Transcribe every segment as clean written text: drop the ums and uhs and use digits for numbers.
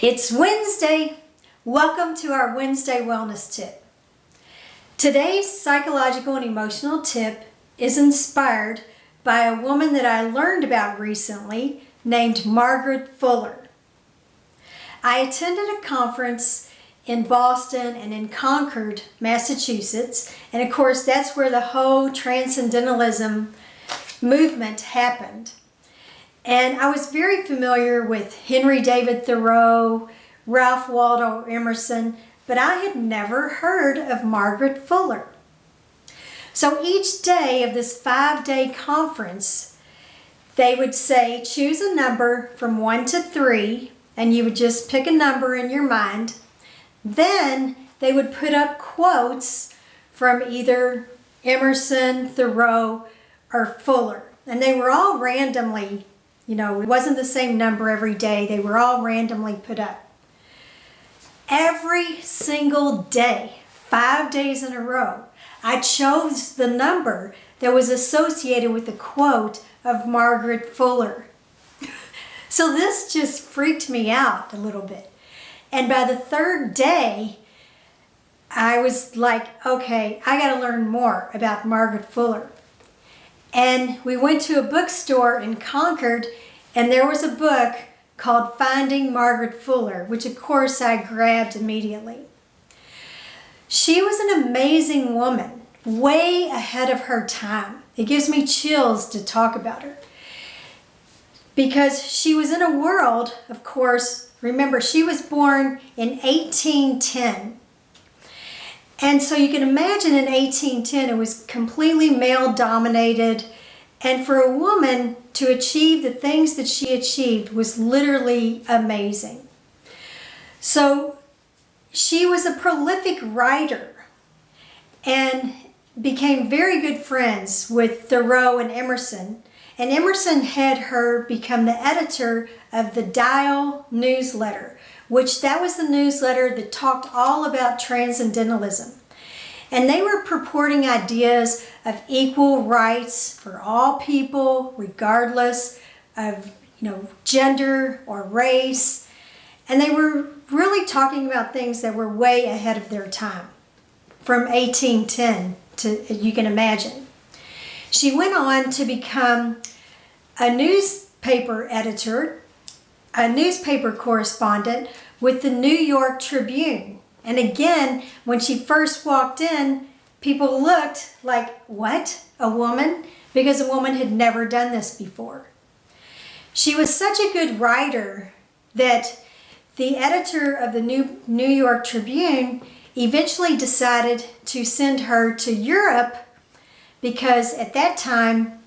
It's Wednesday. Welcome to our Wednesday Wellness Tip. Today's psychological and emotional tip is inspired by a woman that I learned about recently named Margaret Fuller. I attended a conference in Boston and in Concord, Massachusetts, and of course that's where the whole transcendentalism movement happened. And I was very familiar with Henry David Thoreau, Ralph Waldo Emerson, but I had never heard of Margaret Fuller. So each day of this 5-day conference, they would say, choose a number from 1 to 3, and you would just pick a number in your mind. Then they would put up quotes from either Emerson, Thoreau, or Fuller. And they were all randomly, it wasn't the same number every day. They were all randomly put up. Every single day, 5 days in a row, I chose the number that was associated with the quote of Margaret Fuller. So this just freaked me out a little bit. And by the third day, I was like, okay, I got to learn more about Margaret Fuller. And we went to a bookstore in Concord, and there was a book called Finding Margaret Fuller, which of course I grabbed immediately. She was an amazing woman, way ahead of her time. It gives me chills to talk about her. Because she was in a world, of course, remember she was born in 1810. And so you can imagine in 1810 it was completely male dominated, and for a woman to achieve the things that she achieved was literally amazing. So she was a prolific writer and became very good friends with Thoreau and Emerson. And Emerson had her become the editor of the Dial newsletter, which that was the newsletter that talked all about transcendentalism. And they were purporting ideas of equal rights for all people, regardless of, gender or race. And they were really talking about things that were way ahead of their time, from 1810 to, you can imagine. She went on to become a newspaper editor, a newspaper correspondent with the New York Tribune. And again, when she first walked in, people looked like, what? A woman? Because a woman had never done this before. She was such a good writer that the editor of the New York Tribune eventually decided to send her to Europe because at that time,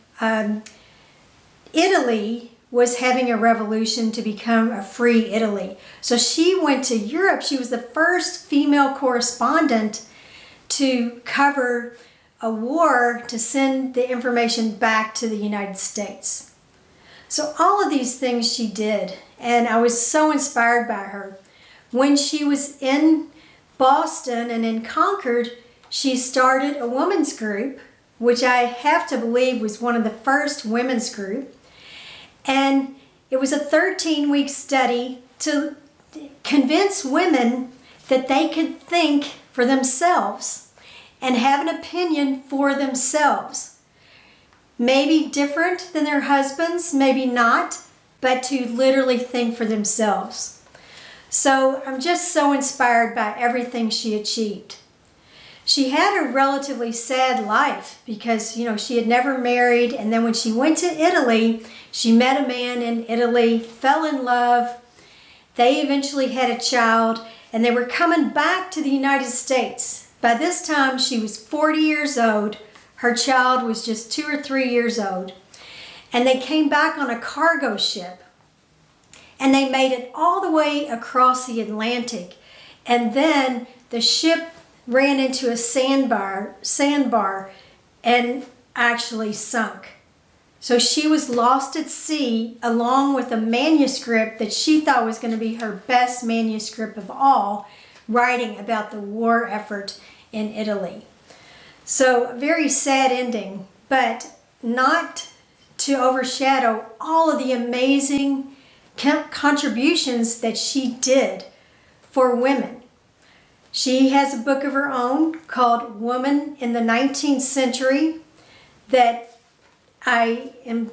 Italy was having a revolution to become a free Italy. So she went to Europe. She was the first female correspondent to cover a war to send the information back to the United States. So all of these things she did, and I was so inspired by her. When she was in Boston and in Concord, she started a women's group, which I have to believe was one of the first women's group. And it was a 13-week study to convince women that they could think for themselves and have an opinion for themselves. Maybe different than their husbands, maybe not, but to literally think for themselves. So I'm just so inspired by everything she achieved. She had a relatively sad life because, she had never married, and then when she went to Italy, she met a man in Italy, fell in love. They eventually had a child, and they were coming back to the United States. By this time, she was 40 years old. Her child was just 2 or 3 years old. And they came back on a cargo ship, and they made it all the way across the Atlantic. And then the ship ran into a sandbar and actually sunk. So she was lost at sea along with a manuscript that she thought was going to be her best manuscript of all, writing about the war effort in Italy. So a very sad ending, but not to overshadow all of the amazing contributions that she did for women. She has a book of her own called Woman in the 19th Century that I am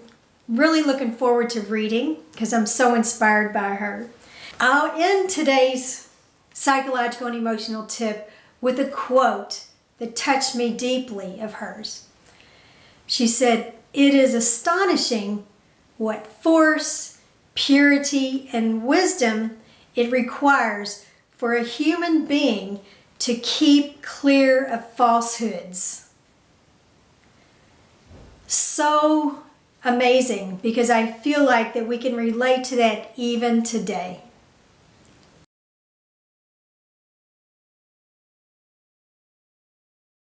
really looking forward to reading because I'm so inspired by her. I'll end today's psychological and emotional tip with a quote that touched me deeply of hers. She said, "It is astonishing what force, purity, and wisdom it requires for a human being to keep clear of falsehoods." So amazing, because I feel like that we can relate to that even today.